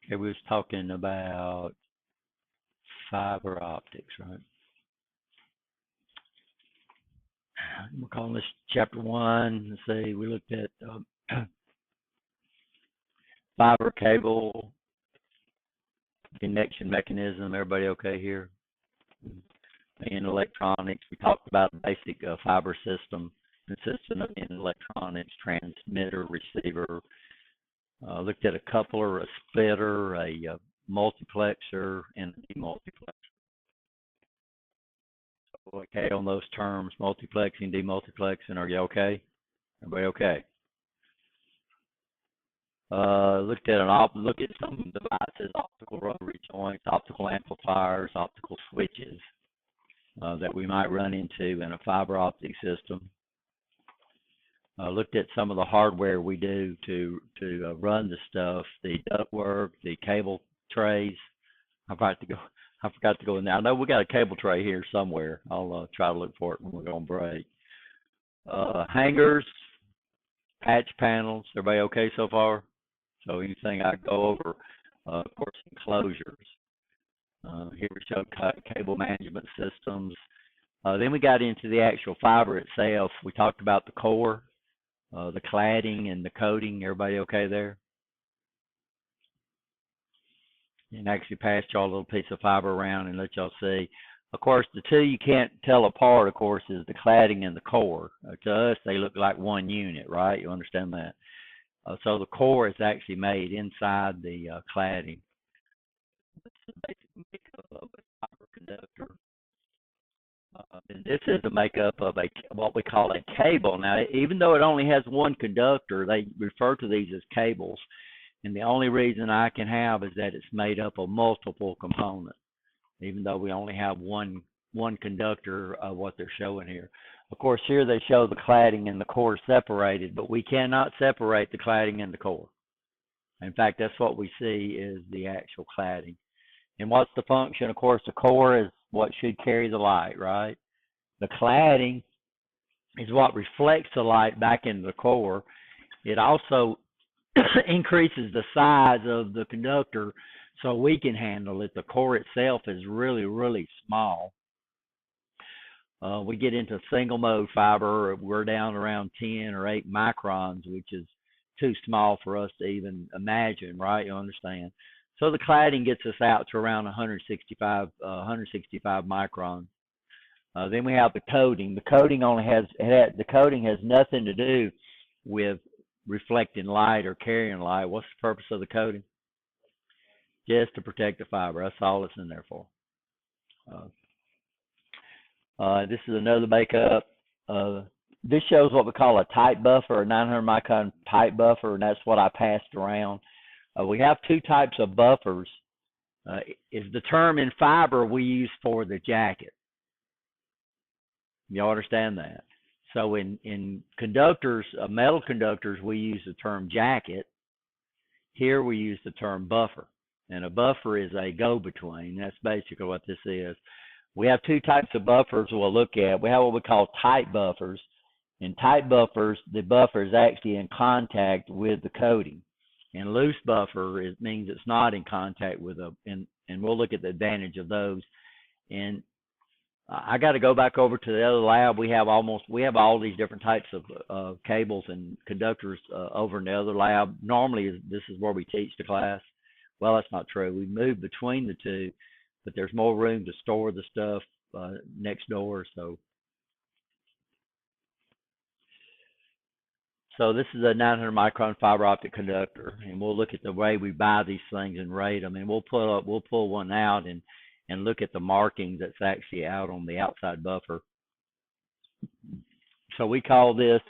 Okay, we was talking about fiber optics, right? We're calling this chapter one. Let's see, we looked at fiber cable connection mechanism. Everybody okay here? In electronics, we talked about the basic fiber system, consistent of in electronics, transmitter, receiver. Looked at a coupler, a splitter, a multiplexer, and a demultiplexer. Okay, on those terms, multiplexing, demultiplexing, are you okay? Everybody okay? Look at some devices, optical rotary joints, optical amplifiers, optical switches that we might run into in a fiber optic system. Looked at some of the hardware we do to run the stuff, the ductwork, the cable trays. I forgot to go in there. I know we got a cable tray here somewhere. I'll try to look for it when we're on break. Hangers, patch panels. Everybody okay so far? So anything I go over, of course, enclosures. Here we show cable management systems. Then we got into the actual fiber itself. We talked about the core, the cladding and the coating. Everybody okay there? And actually passed y'all a little piece of fiber around and let y'all see. Of course, the two you can't tell apart, of course, is the cladding and the core. To us, they look like one unit, right? You understand that? So the core is actually made inside the cladding. This is the basic makeup of a fiber conductor. And this is the makeup of what we call a cable. Now, even though it only has one conductor, they refer to these as cables. And the only reason I can have is that it's made up of multiple components, even though we only have one conductor of what they're showing here. Of course, here they show the cladding and the core separated, but we cannot separate the cladding and the core. In fact, that's what we see is the actual cladding. And what's the function? Of course, the core is what should carry the light, right? The cladding is what reflects the light back into the core. It also increases the size of the conductor so we can handle it. The core itself is really, really small. We get into single mode fiber, we're down around 10 or 8 microns, which is too small for us to even imagine, right? You understand? So the cladding gets us out to around 165 microns. Then we have the coating. The coating has nothing to do with reflecting light or carrying light. What's the purpose of the coating? Just to protect the fiber. That's all it's in there for. This is another makeup. This shows what we call a tight buffer, a 900 micron tight buffer, and that's what I passed around. We have two types of buffers. Is the term in fiber we use for the jacket. You understand that? So in conductors, metal conductors, we use the term jacket. Here we use the term buffer. And a buffer is a go-between. That's basically what this is. We have two types of buffers we'll look at. We have what we call tight buffers. In tight buffers, the buffer is actually in contact with the coating. And loose buffer means it's not in contact with and we'll look at the advantage of those. And I got to go back over to the other lab. We have all these different types of cables and conductors over in the other lab. Normally, this is where we teach the class. Well, that's not true. We move between the two, but there's more room to store the stuff next door. So this is a 900 micron fiber optic conductor, and we'll look at the way we buy these things and rate them. And we'll pull one out and look at the markings that's actually out on the outside buffer. So we call this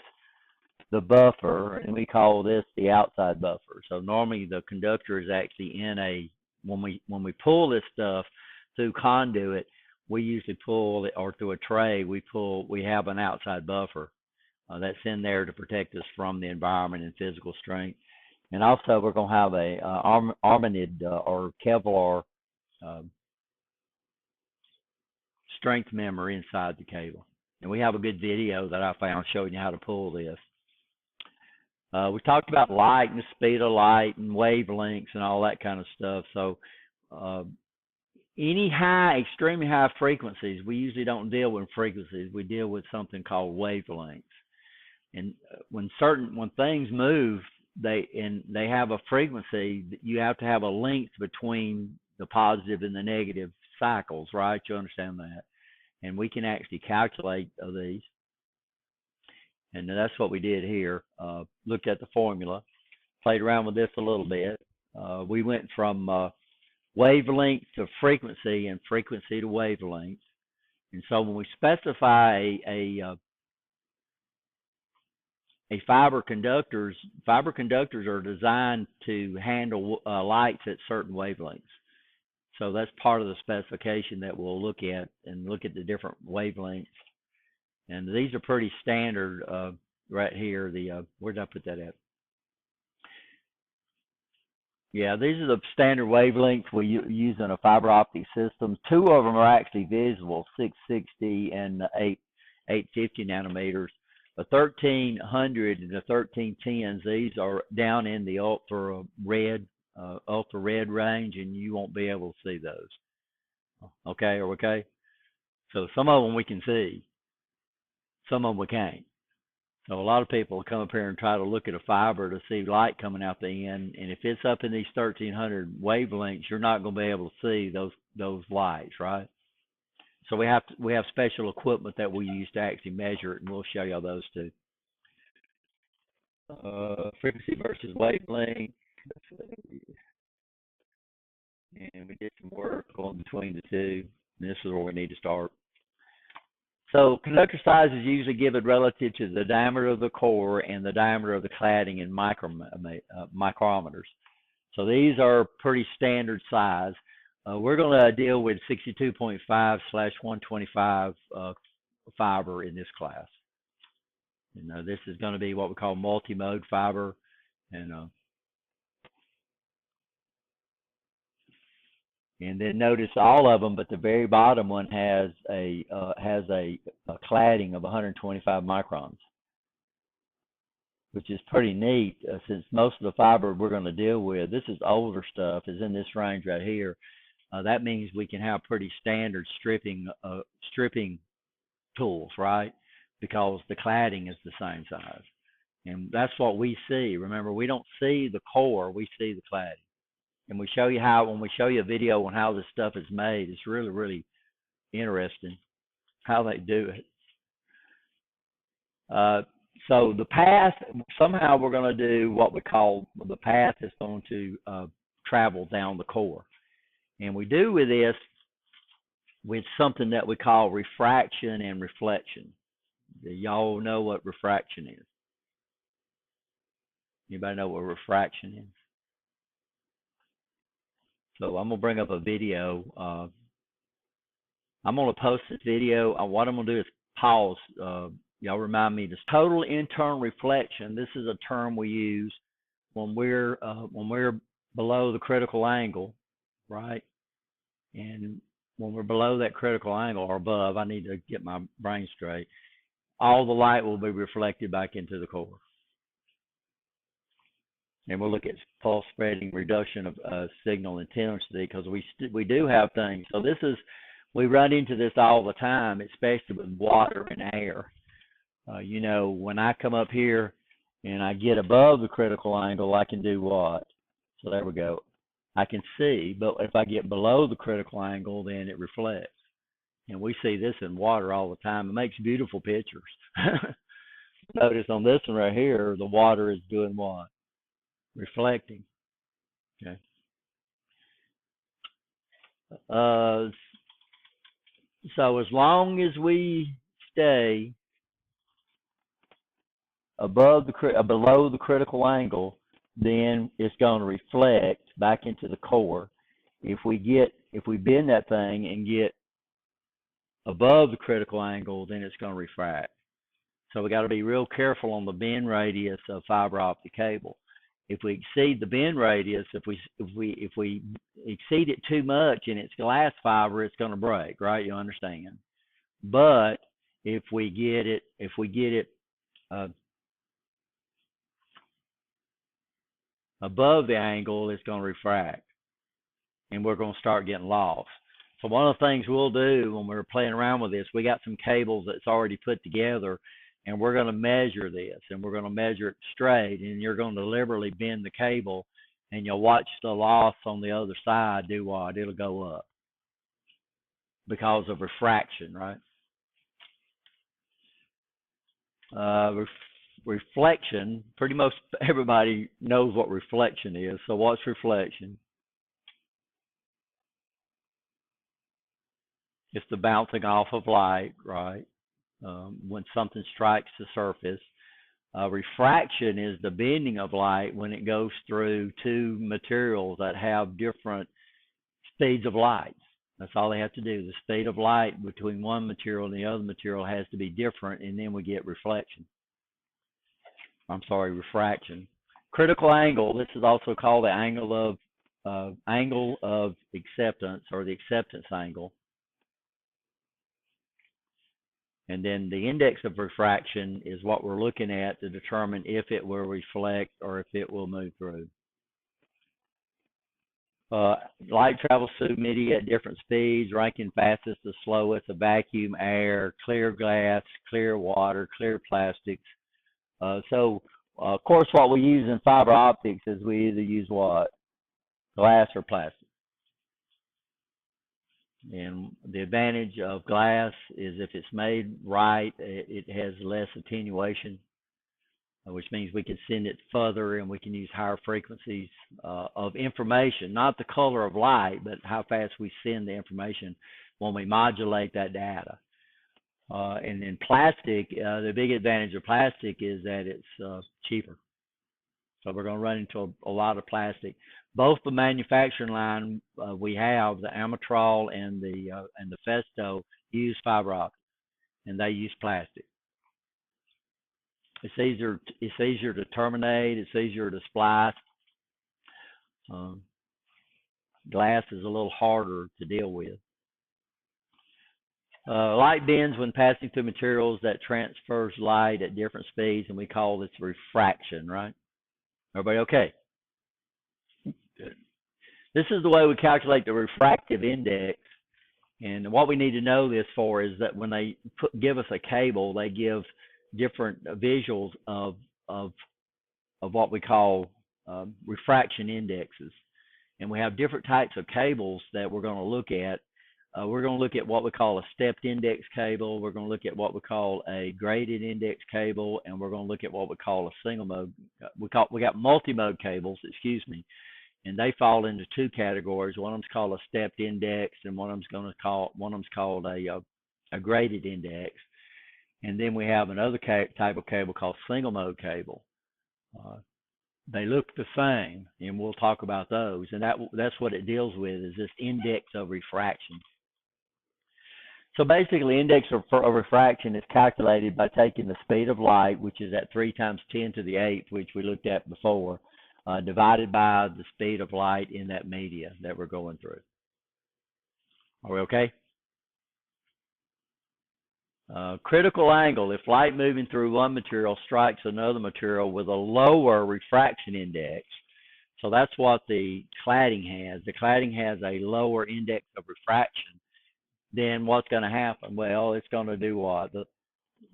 the buffer, and we call this the outside buffer. So normally the conductor is actually in when we pull this stuff through conduit, we usually pull it, or through a tray, we have an outside buffer that's in there to protect us from the environment and physical strength. And also we're going to have a Armanid or Kevlar strength member inside the cable. And we have a good video that I found showing you how to pull this. We talked about light and the speed of light and wavelengths and all that kind of stuff. So uh, any extremely high frequencies, we usually don't deal with frequencies. We deal with something called wavelengths. And when things move, they have a frequency. You have to have a length between the positive and the negative cycles, right? You understand that? And we can actually calculate these. And that's what we did here. Looked at the formula, played around with this a little bit. We went from wavelength to frequency and frequency to wavelength. And so when we specify a fiber conductors are designed to handle lights at certain wavelengths. So that's part of the specification that we'll look at the different wavelengths. And these are pretty standard right here. Where did I put that at? Yeah, these are the standard wavelengths we use in a fiber optic system. Two of them are actually visible, 660 and 850 nanometers. The 1300 and the 1310s, these are down in the ultra red range, and you won't be able to see those. Okay? So some of them we can see, some of them we can't. So a lot of people come up here and try to look at a fiber to see light coming out the end, and if it's up in these 1300 wavelengths, you're not going to be able to see those lights, right? So we have special equipment that we use to actually measure it, and we'll show y'all those too. Frequency versus wavelength, and we did some work on between the two. And this is where we need to start. So conductor size is usually given relative to the diameter of the core and the diameter of the cladding in micrometers. So these are pretty standard size. We're going to deal with 62.5/125 fiber in this class. This is going to be what we call multi-mode fiber, and then notice all of them, but the very bottom one has a cladding of 125 microns, which is pretty neat since most of the fiber we're going to deal with, this is older stuff, is in this range right here. That means we can have pretty standard stripping tools, right? Because the cladding is the same size. And that's what we see. Remember, we don't see the core, we see the cladding. And when we show you a video on how this stuff is made, it's really, really interesting how they do it. So the path, somehow we're going to do what we call, the path is going to travel down the core. And we do with this with something that we call refraction and reflection. Do y'all know what refraction is? Anybody know what refraction is? So I'm going to bring up a video. I'm going to post this video. What I'm going to do is pause. Y'all remind me, this total internal reflection, this is a term we use when we're below the critical angle, right? And when we're below that critical angle or above, I need to get my brain straight, all the light will be reflected back into the core. And we'll look at pulse spreading, reduction of signal intensity, because we do have things. So we run into this all the time, especially with water and air. When I come up here and I get above the critical angle, I can do what? So there we go. I can see, but if I get below the critical angle, then it reflects. And we see this in water all the time. It makes beautiful pictures. Notice on this one right here, the water is doing what? Reflecting. Okay. So as long as we stay below the critical angle, then it's going to reflect back into the core. If we bend that thing and get above the critical angle, then it's going to refract. So we got to be real careful on the bend radius of fiber optic cable. If we exceed the bend radius, if we exceed it too much and it's glass fiber, it's going to break, right? You understand? But if we get it above the angle, it's going to refract, and we're going to start getting lost. So one of the things we'll do when we're playing around with this, we got some cables that's already put together, and we're going to measure this, and we're going to measure it straight, and you're going to deliberately bend the cable, and you'll watch the loss on the other side do what? It'll go up because of refraction, right? Reflection, pretty much everybody knows what reflection is. So what's reflection? It's the bouncing off of light, right? When something strikes the surface. Refraction is the bending of light when it goes through two materials that have different speeds of light. That's all they have to do. The speed of light between one material and the other material has to be different, and then we get reflection. I'm sorry, refraction. Critical angle. This is also called the angle of acceptance, or the acceptance angle. And then the index of refraction is what we're looking at to determine if it will reflect or if it will move through. Light travels through media at different speeds, ranking fastest to slowest: a vacuum, air, clear glass, clear water, clear plastics. So, of course, what we use in fiber optics is we either use what? Glass or plastic. And the advantage of glass is if it's made right, it has less attenuation, which means we can send it further and we can use higher frequencies of information, not the color of light, but how fast we send the information when we modulate that data. And in plastic, the big advantage of plastic is that it's cheaper. So we're going to run into a lot of plastic. Both the manufacturing line we have, the Amatrol and the Festo, use fiber optics, and they use plastic. It's easier to terminate. It's easier to splice. Glass is a little harder to deal with. Light bends when passing through materials that transfers light at different speeds, and we call this refraction, right? Everybody okay? Good. This is the way we calculate the refractive index. And what we need to know this for is that when they give us a cable, they give different visuals of what we call refraction indexes. And we have different types of cables that we're going to look at. We're going to look at what we call a stepped index cable. We're going to look at what we call a graded index cable, and we're going to look at what we call a single mode. We got multi-mode cables, excuse me, and they fall into two categories. One of them's called a stepped index, and one of them's called a graded index. And then we have another type of cable called single mode cable. They look the same, and we'll talk about those. And that's what it deals with, is this index of refraction. So basically, index of refraction is calculated by taking the speed of light, which is at 3 times 10 to the 8th, which we looked at before, divided by the speed of light in that media that we're going through. Are we okay? Critical angle. If light moving through one material strikes another material with a lower refraction index, so that's what the cladding has. The cladding has a lower index of refraction. Then what's going to happen? Well, it's going to do what?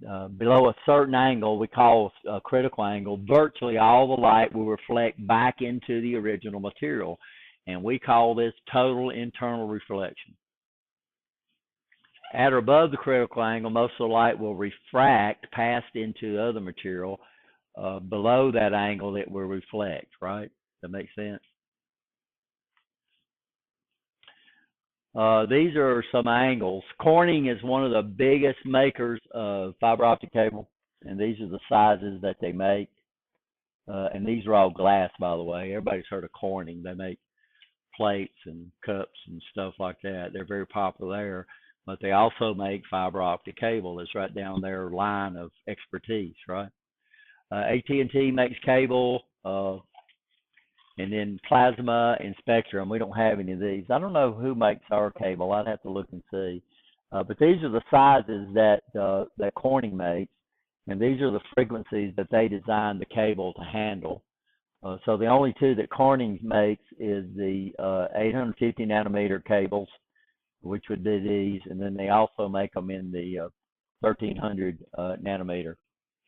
Below a certain angle, we call a critical angle, virtually all the light will reflect back into the original material, and we call this total internal reflection. At or above the critical angle, most of the light will refract past into the other material. Below that angle, it will reflect, right? That makes sense? These are some angles. Corning is one of the biggest makers of fiber optic cable, and these are the sizes that they make. And these are all glass, by the way. Everybody's heard of Corning. They make plates and cups and stuff like that. They're very popular there, but they also make fiber optic cable. It's right down their line of expertise, right? AT&T makes cable, and then Plasma and Spectrum. We don't have any of these. I don't know who makes our cable. I'd have to look and see. But these are the sizes that Corning makes, and these are the frequencies that they designed the cable to handle. So the only two that Corning makes is the 850 nanometer cables, which would be these, and then they also make them in the 1300 nanometer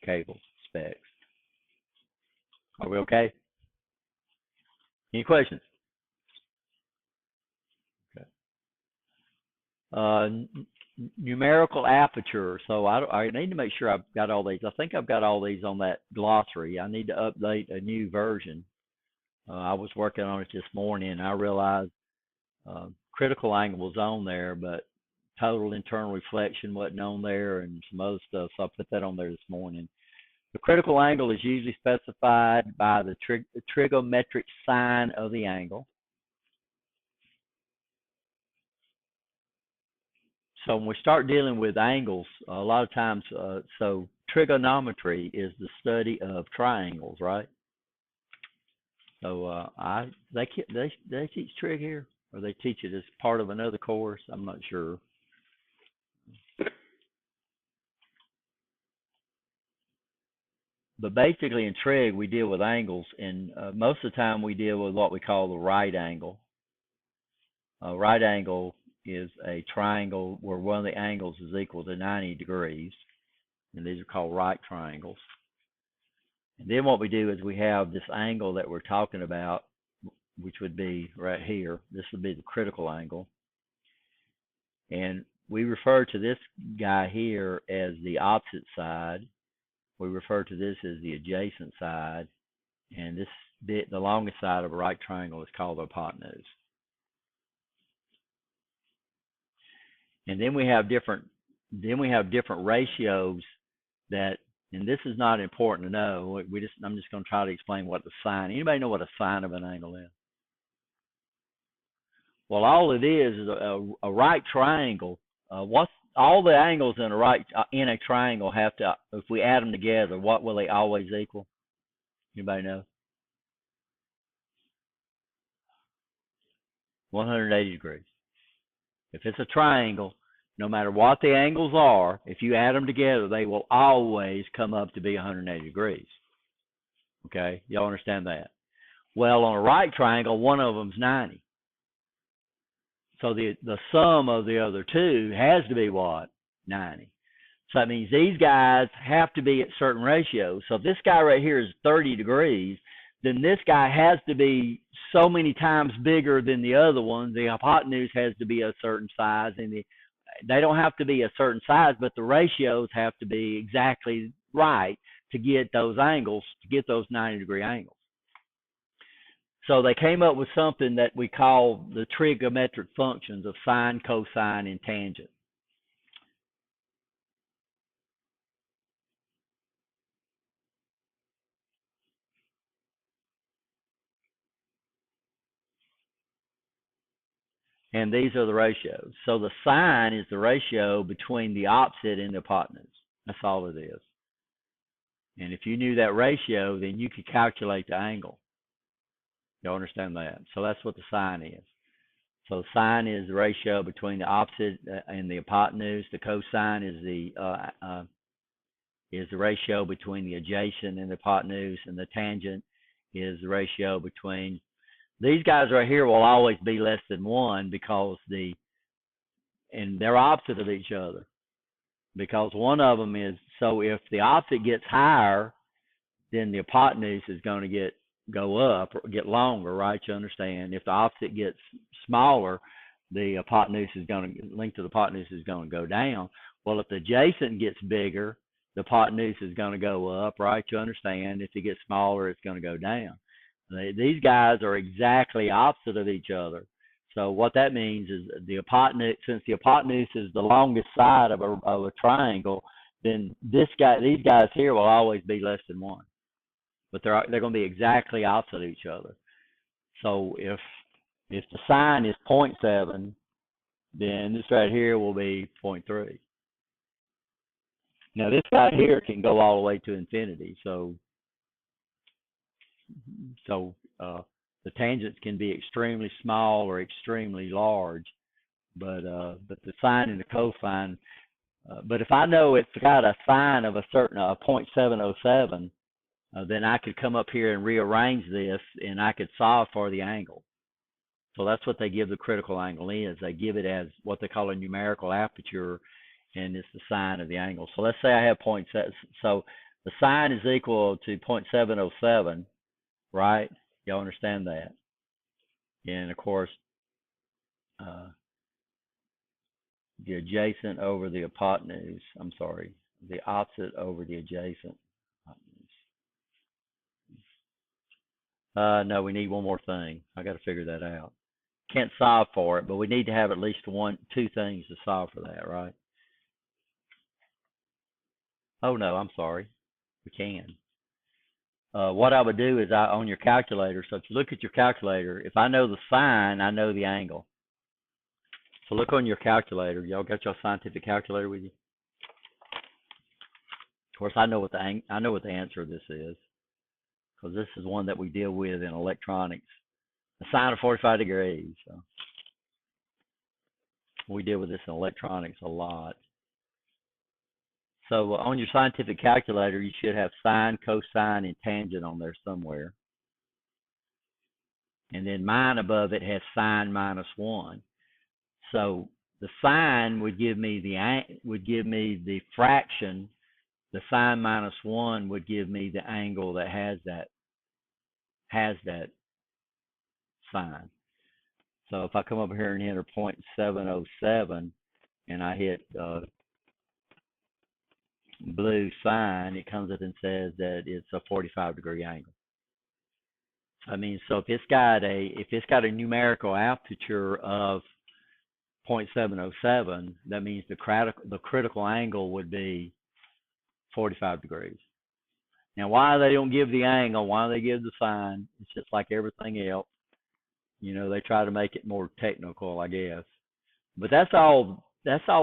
cable specs. Are we okay? Any questions? Okay. Numerical aperture. So I need to make sure I've got all these. I think I've got all these on that glossary. I need to update a new version. I was working on it this morning, and I realized critical angle was on there, but total internal reflection wasn't on there, and some other stuff. So I put that on there this morning. The critical angle is usually specified by the trigonometric sign of the angle. So when we start dealing with angles, a lot of times, so trigonometry is the study of triangles, right? So they teach trig here, or they teach it as part of another course. I'm not sure. But basically in trig, we deal with angles, and most of the time we deal with what we call the right angle. A right angle is a triangle where one of the angles is equal to 90 degrees, and these are called right triangles. And then what we do is we have this angle that we're talking about, which would be right here. This would be the critical angle. And we refer to this guy here as the opposite side. We refer to this as the adjacent side, and this bit, the longest side of a right triangle, is called the hypotenuse. And then we have different ratios that, and this is not important to know. I'm just going to try to explain what the sine. Anybody know what a sine of an angle is? Well, all it is a right triangle. What's all the angles in a triangle have to, if we add them together, what will they always equal? Anybody know? 180 degrees. If it's a triangle, no matter what the angles are, if you add them together, they will always come up to be 180 degrees. Okay, y'all understand that? Well, on a right triangle, one of them's 90. So the sum of the other two has to be what? 90. So that means these guys have to be at certain ratios. So if this guy right here is 30 degrees, then this guy has to be so many times bigger than the other one. The hypotenuse has to be a certain size, and they don't have to be a certain size, but the ratios have to be exactly right to get those angles, to get those 90-degree angles. So they came up with something that we call the trigonometric functions of sine, cosine, and tangent. And these are the ratios. So the sine is the ratio between the opposite and the hypotenuse. That's all it is. And if you knew that ratio, then you could calculate the angle. You understand that? So that's what the sine is. So sine is the ratio between the opposite and the hypotenuse. The cosine is the ratio between the adjacent and the hypotenuse, and the tangent is the ratio between. These guys right here will always be less than 1 because and they're opposite of each other. Because one of them is, so if the opposite gets higher, then the hypotenuse is going to go up or get longer, right? You understand? If the opposite gets smaller, the hypotenuse is going to, length of the hypotenuse is going to go down. Well, if the adjacent gets bigger, the hypotenuse is going to go up, right? You understand? If it gets smaller, it's going to go down. These guys are exactly opposite of each other. So what that means is the hypotenuse, since the hypotenuse is the longest side of a triangle, then these guys here will always be less than 1. But they're going to be exactly opposite of each other. So if the sine is 0.7, then this right here will be 0.3. Now this guy here can go all the way to infinity. So the tangents can be extremely small or extremely large, but the sine and the cosine. But if I know it's got a sine of a certain 0.707, then I could come up here and rearrange this, and I could solve for the angle. So that's what they give the critical angle is. They give it as what they call a numerical aperture, and it's the sine of the angle. So let's say I have 0.7. So the sine is equal to 0.707, right? Y'all understand that? And of course, the adjacent over the hypotenuse. I'm sorry, the opposite over the adjacent. No, we need one more thing. I got to figure that out. Can't solve for it, but we need to have at least two things to solve for that, right? Oh no, I'm sorry. We can. What I would do is on your calculator. So if you look at your calculator, if I know the sine, I know the angle. So look on your calculator. Y'all got your scientific calculator with you? Of course, I know what the answer of this is, because this is one that we deal with in electronics. The sine of 45 degrees. So we deal with this in electronics a lot. So on your scientific calculator, you should have sine, cosine, and tangent on there somewhere. And then mine above it has sine minus 1. So the sine would give me the fraction. The sine minus 1 would give me the angle that has that sine. So if I come over here and enter 0.707 and I hit blue sine, it comes up and says that it's a 45-degree angle. I mean, so if it's got a numerical aperture of 0.707, that means the critical angle would be 45 degrees. Now, why they don't give the angle, why they give the sine, it's just like everything else. You know, they try to make it more technical, I guess. But that's all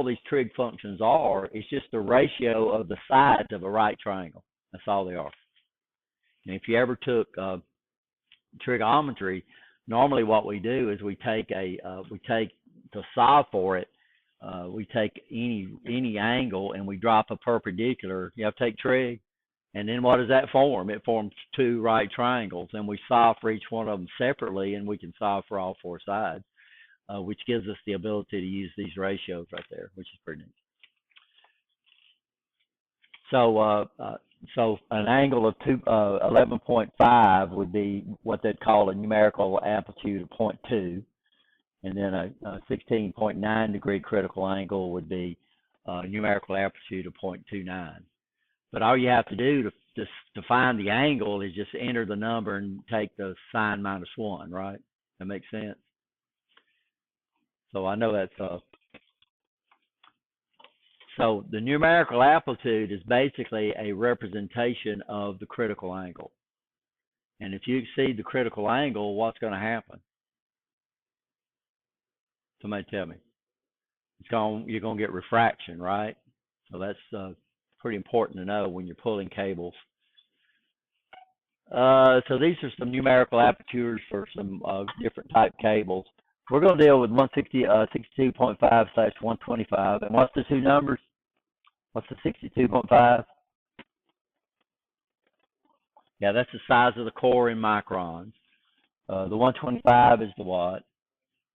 these trig functions are. It's just the ratio of the sides of a right triangle. That's all they are. And if you ever took trigonometry, normally what we do is we take to solve for it, we take any angle and we drop a perpendicular. You have to take trig, and then what does that form? It forms two right triangles, and we solve for each one of them separately, and we can solve for all four sides, which gives us the ability to use these ratios right there, which is pretty neat. So an angle of 11.5 would be what they'd call a numerical amplitude of 0.2, and then a 16.9 degree critical angle would be a numerical amplitude of 0.29. But all you have to do to find the angle is just enter the number and take the sine minus 1, right? That makes sense? So I know that's so the numerical amplitude is basically a representation of the critical angle. And if you exceed the critical angle, what's going to happen? Somebody tell me. You're going to get refraction, right? So that's pretty important to know when you're pulling cables. So these are some numerical apertures for some different type cables. We're going to deal with 162.5/125. And what's the two numbers? What's the 62.5? Yeah, that's the size of the core in microns. The 125 is the what?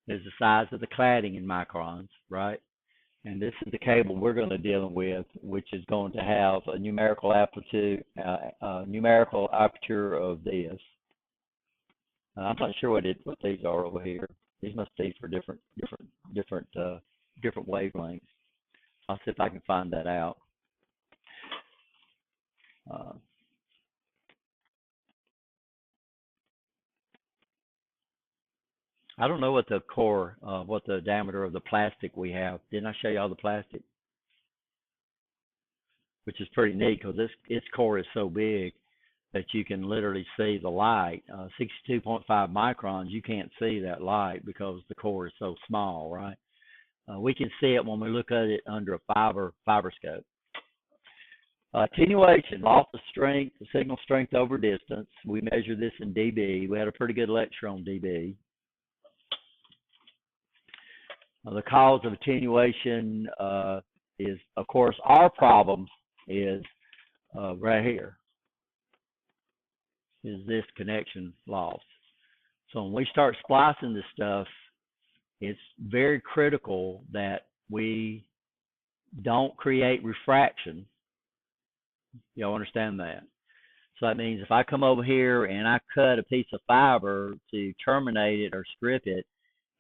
Is the size of the cladding in microns, right? And this is the cable we're going to deal with, which is going to have a numerical amplitude, numerical aperture of this. I'm not sure what these are over here. These must be for different wavelengths. I'll see if I can find that out. I don't know what the core, what the diameter of the plastic we have. Didn't I show you all the plastic? Which is pretty neat because its core is so big that you can literally see the light. 62.5 microns, you can't see that light because the core is so small, right? We can see it when we look at it under a fiber scope. Attenuation, loss of strength, signal strength over distance. We measure this in dB. We had a pretty good lecture on dB. The cause of attenuation is, of course, our problem is right here. is this connection loss. So when we start splicing this stuff, it's very critical that we don't create refraction. Y'all understand that? So that means if I come over here and I cut a piece of fiber to terminate it or strip it,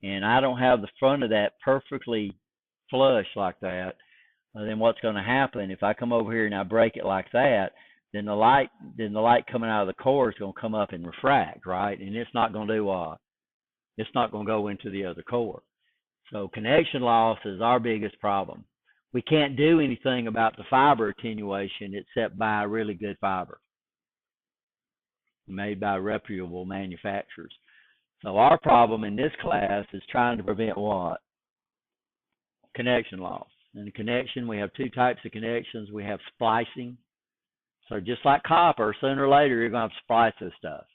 and I don't have the front of that perfectly flush like that, then what's going to happen if I come over here and I break it like that, then the light coming out of the core is going to come up and refract, right? And it's not going to do what? It's not going to go into the other core. So connection loss is our biggest problem. We can't do anything about the fiber attenuation except buy really good fiber made by reputable manufacturers. So our problem in this class is trying to prevent what? Connection loss. In connection, we have two types of connections. We have splicing. So just like copper, sooner or later you're going to have to splice this stuff.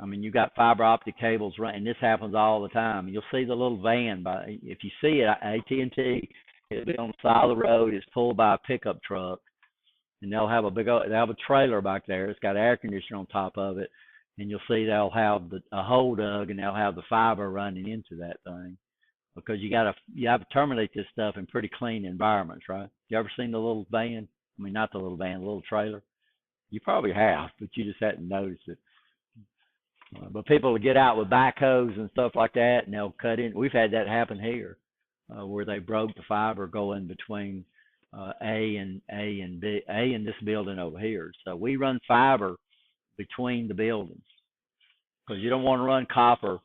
I mean, you've got fiber optic cables running, and this happens all the time. You'll see the little van if you see it, AT&T, it'll be on the side of the road. It's pulled by a pickup truck, and they'll have a trailer back there. It's got air conditioner on top of it, and you'll see they'll have a hole dug, and they'll have the fiber running into that thing, because you have to terminate this stuff in pretty clean environments, right? You ever seen the little van? I mean, not the little van, the little trailer. You probably have, but you just hadn't noticed it. But people will get out with backhoes and stuff like that, and they'll cut in. We've had that happen here, where they broke the fiber going between A and B, A and this building over here. So we run fiber between the buildings, because you don't want to run copper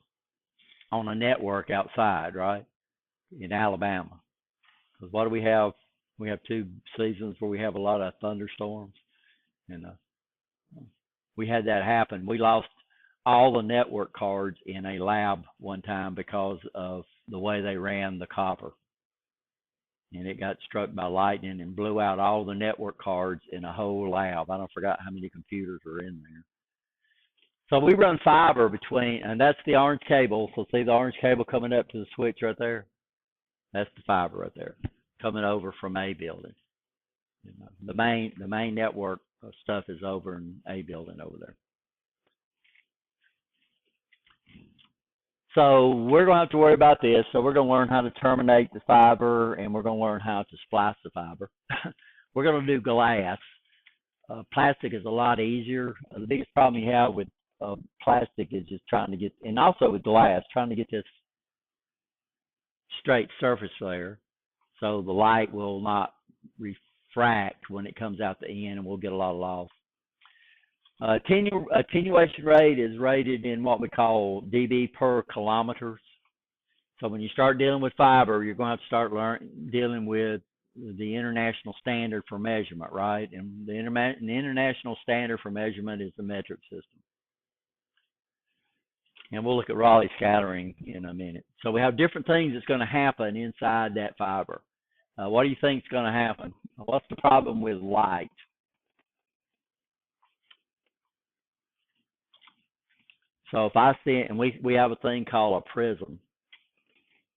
on a network outside, right? In Alabama, because what do we have? We have 2 seasons where we have a lot of thunderstorms, and we had that happen. We lost all the network cards in a lab one time because of the way they ran the copper, and it got struck by lightning and blew out all the network cards in a whole lab. I don't forgot how many computers were in there. So we run fiber between, and that's the orange cable. So see the orange cable coming up to the switch right there? That's the fiber right there, coming over from A building. The main network stuff is over in A building over there. So we're going to have to worry about this. So we're going to learn how to terminate the fiber, and we're going to learn how to splice the fiber. We're going to do glass. Plastic is a lot easier. The biggest problem you have with plastic is just trying to get, and also with glass, trying to get this straight surface layer so the light will not refract when it comes out the end, and we'll get a lot of loss. Attenuation rate is rated in what we call dB per kilometers. So when you start dealing with fiber, you're going to have to start dealing with the international standard for measurement, right? And the international standard for measurement is the metric system. And we'll look at Rayleigh scattering in a minute. So we have different things that's going to happen inside that fiber. What do you think is going to happen? What's the problem with light? So if I see it, and we have a thing called a prism.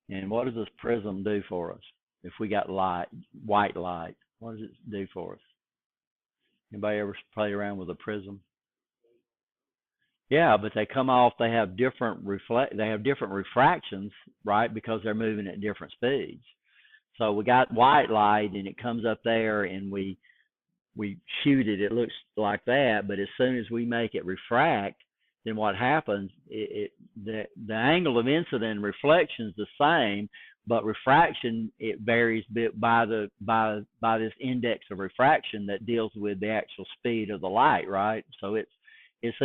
And what does this prism do for us? If we got white light, what does it do for us? Anybody ever play around with a prism? Yeah, but they come off, they have different refractions, right? Because they're moving at different speeds. So we got white light, and it comes up there, and we shoot it. It looks like that, but as soon as we make it refract, then what happens? The angle of incident and reflection is the same, but refraction, it varies by this index of refraction that deals with the actual speed of the light, right? So it's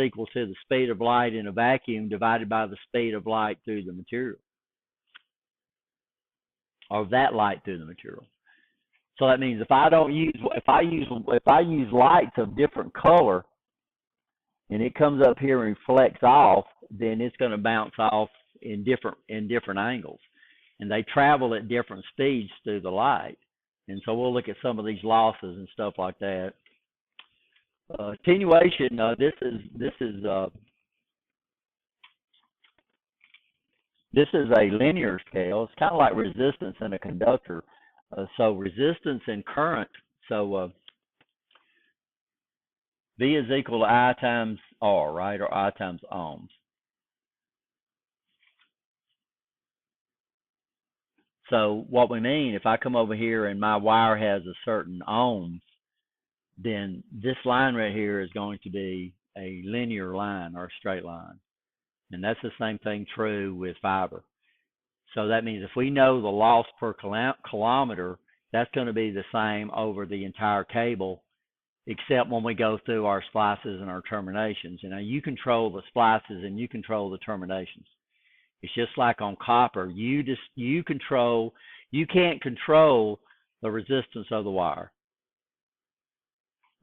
equal to the speed of light in a vacuum divided by the speed of light through the material, or that light through the material. So that means if I use lights of different color, and it comes up here and reflects off, then it's going to bounce off in different angles, and they travel at different speeds through the light. And so we'll look at some of these losses and stuff like that. Attenuation. This is a linear scale. It's kind of like resistance in a conductor. So resistance and current. So V is equal to I times R, right, or I times ohms. So what we mean, if I come over here and my wire has a certain ohms, then this line right here is going to be a linear line or a straight line. And that's the same thing true with fiber. So that means if we know the loss per kilometer, that's going to be the same over the entire cable, except when we go through our splices and our terminations. And now you control the splices and you control the terminations. It's just like on copper. You can't control the resistance of the wire.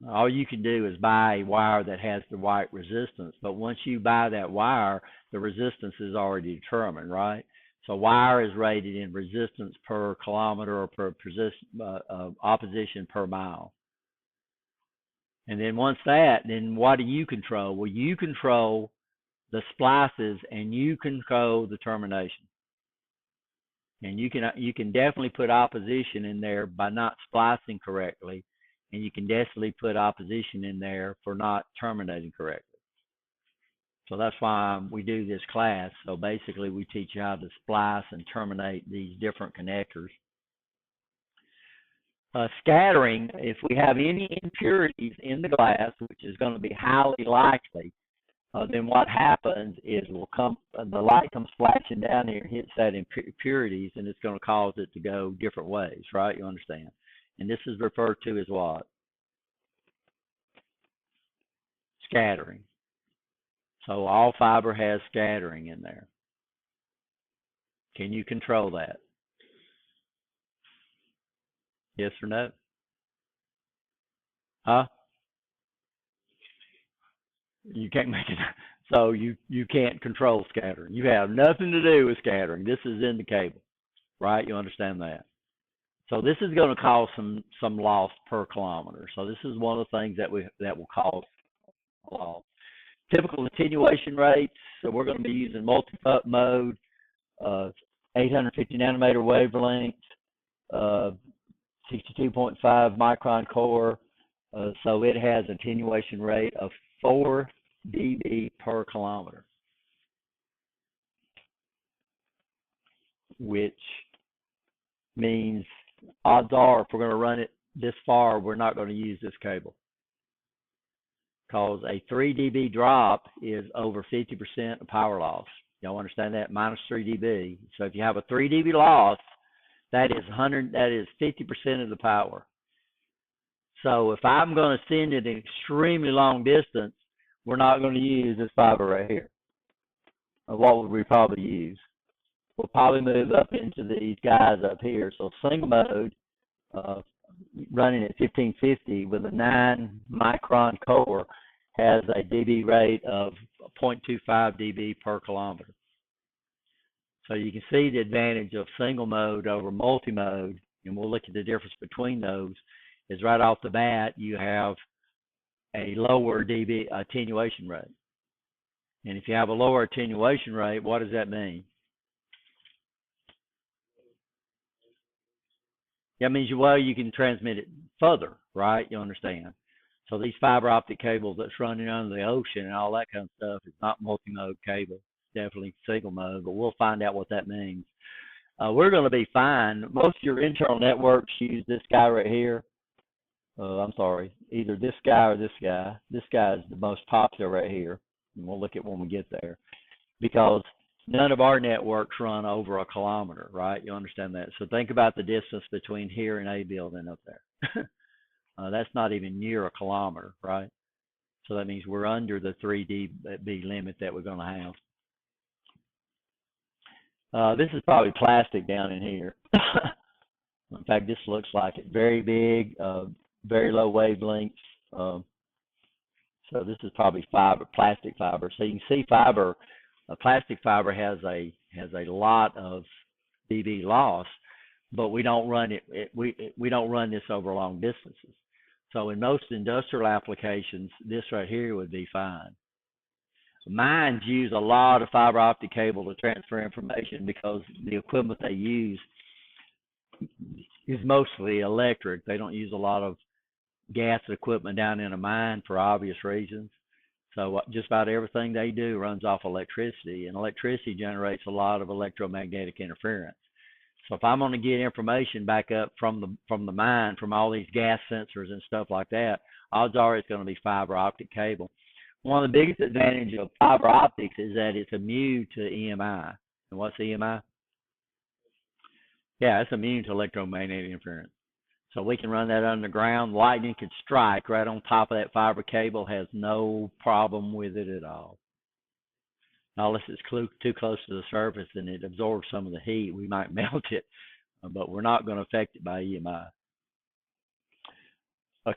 All you can do is buy a wire that has the right resistance. But once you buy that wire, the resistance is already determined, right? So wire is rated in resistance per kilometer or per opposition per mile. And then once that, then what do you control? Well, you control the splices and you control the termination. And you can definitely put opposition in there by not splicing correctly, and you can definitely put opposition in there for not terminating correctly. So that's why we do this class. So basically we teach you how to splice and terminate these different connectors. Scattering, if we have any impurities in the glass, which is going to be highly likely, then what happens is the light comes flashing down here and hits that impurities, and it's going to cause it to go different ways, right? You understand? And this is referred to as what? Scattering. So all fiber has scattering in there. Can you control that? Yes or no? Huh? You can't make it. So you can't control scattering. You have nothing to do with scattering. This is in the cable, right? You understand that? So this is going to cause some loss per kilometer. So this is one of the things that will cause loss. Typical attenuation rates. So we're going to be using multi-cut mode, 850 nanometer wavelength, 62.5 micron core. So it has attenuation rate of 4 dB per kilometer, which means odds are if we're going to run it this far, we're not going to use this cable, because a 3 dB drop is over 50% of power loss. Y'all understand that? Minus 3 dB. So if you have a 3 dB loss, that is 50% of the power. So if I'm going to send it an extremely long distance, we're not going to use this fiber right here. What would we probably use? We'll probably move up into these guys up here. So single mode, running at 1550 with a 9 micron core, has a dB rate of 0.25 dB per kilometer. So you can see the advantage of single mode over multi-mode, and we'll look at the difference between those, is right off the bat, you have a lower dB attenuation rate. And if you have a lower attenuation rate, what does that mean? That means, well, you can transmit it further, right? You understand? So these fiber optic cables that's running under the ocean and all that kind of stuff is not multi-mode cable. It's definitely single mode, but we'll find out what that means. We're going to be fine. Most of your internal networks use this guy right here. I'm sorry, either this guy or this guy. This guy is the most popular right here, and we'll look at when we get there, because none of our networks run over a kilometer, right? You understand that? So think about the distance between here and A building up there. That's not even near a kilometer, right? So that means we're under the 3 dB limit that we're going to have. This is probably plastic down in here. In fact, this looks like it. Very big, very low wavelengths. So this is probably plastic fiber. So you can see fiber, plastic fiber has a lot of dB loss, but we don't run it. We don't run this over long distances. So in most industrial applications, this right here would be fine. Mines use a lot of fiber optic cable to transfer information because the equipment they use is mostly electric. They don't use a lot of gas equipment down in a mine for obvious reasons. So just about everything they do runs off electricity, and electricity generates a lot of electromagnetic interference. So if I'm going to get information back up from the mine, from all these gas sensors and stuff like that, odds are it's going to be fiber optic cable. One of the biggest advantages of fiber optics is that it's immune to EMI. And what's EMI? Yeah, it's immune to electromagnetic interference. So we can run that underground. Lightning could strike right on top of that fiber cable, has no problem with it at all. Now, unless it's too close to the surface and it absorbs some of the heat, we might melt it, but we're not going to affect it by EMI.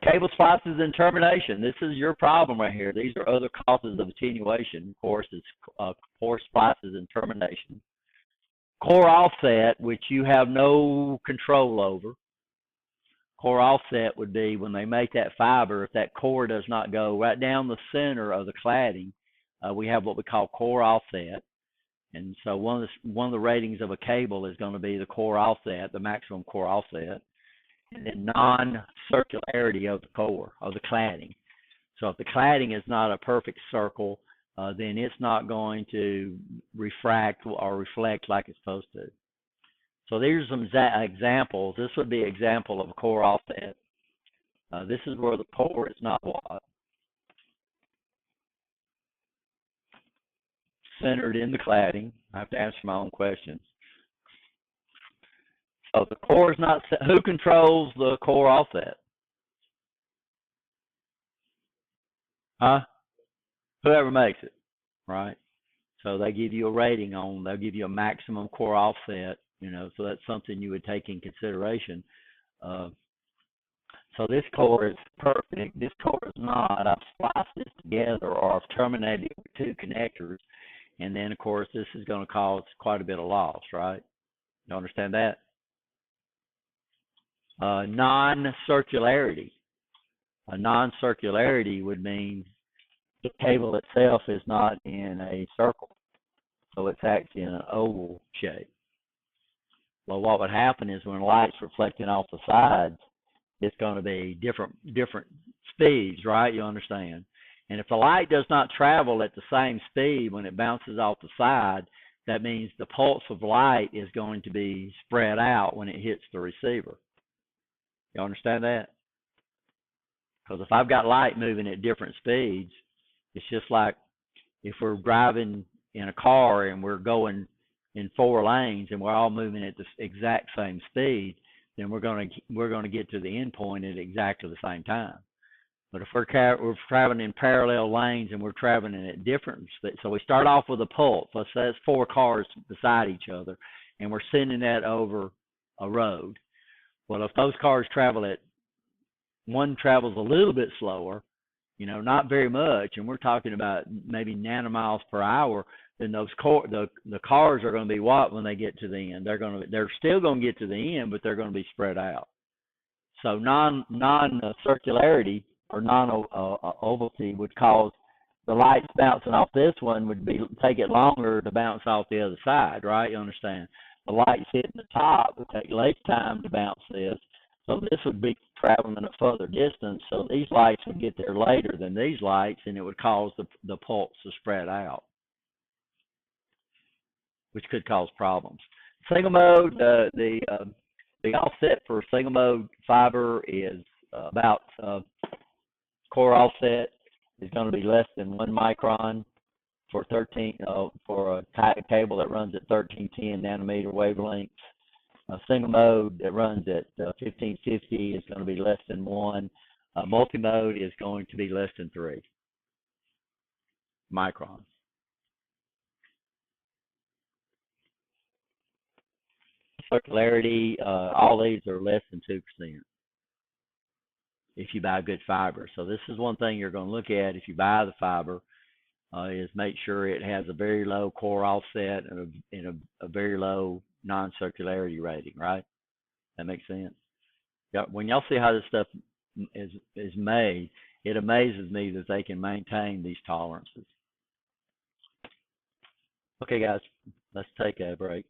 Cable splices and termination. This is your problem right here. These are other causes of attenuation. Of course, it's core splices and termination. Core offset, which you have no control over. Core offset would be when they make that fiber, if that core does not go right down the center of the cladding, we have what we call core offset. And so one of the ratings of a cable is going to be the core offset, the maximum core offset, and then non-circularity of the core, of the cladding. So if the cladding is not a perfect circle, then it's not going to refract or reflect like it's supposed to. So there's some examples. This would be an example of a core offset. This is where the core is not what? Centered in the cladding. I have to answer my own questions. So the core is not, who controls the core offset? Huh? Whoever makes it, right? So they give you a rating on, they'll give you a maximum core offset, you know, so that's something you would take in consideration. So this core is perfect. This core is not. I've spliced this together, or I've terminated with two connectors, and then of course this is going to cause quite a bit of loss, right? You understand that? Non-circularity. A non-circularity would mean the cable itself is not in a circle, so it's actually in an oval shape. Well, what would happen is when light's reflecting off the sides, it's going to be different speeds, right? You understand? And if the light does not travel at the same speed when it bounces off the side, that means the pulse of light is going to be spread out when it hits the receiver. You understand that? Because if I've got light moving at different speeds, it's just like if we're driving in a car and we're going in 4 lanes and we're all moving at the exact same speed, then we're going to get to the end point at exactly the same time. But if we're traveling in parallel lanes and we're traveling at different speeds, so we start off with a pulse. Let's say it's 4 cars beside each other, and we're sending that over a road. Well, if those cars travel at, one travels a little bit slower, you know, not very much, and we're talking about maybe nanomiles per hour, then those the cars are going to be what when they get to the end? They're still going to get to the end, but they're going to be spread out. So non-circularity or non-ovality would cause the lights bouncing off this one would take it longer to bounce off the other side, right? You understand? The lights hitting the top would take less time to bounce this. So this would be traveling a further distance. So these lights would get there later than these lights, and it would cause the pulse to spread out, which could cause problems. Single mode, the offset for single mode fiber is about core offset is going to be less than 1 micron for for a cable that runs at 1310 nanometer wavelengths. A single mode that runs at 1550 is going to be less than 1. Multi-mode is going to be less than 3 microns. Circularity, all these are less than 2% if you buy good fiber. So this is one thing you're going to look at if you buy the fiber, is make sure it has a very low core offset and a very low non-circularity rating, right? That makes sense? Yeah, when y'all see how this stuff is made, it amazes me that they can maintain these tolerances. Okay, guys, let's take a break.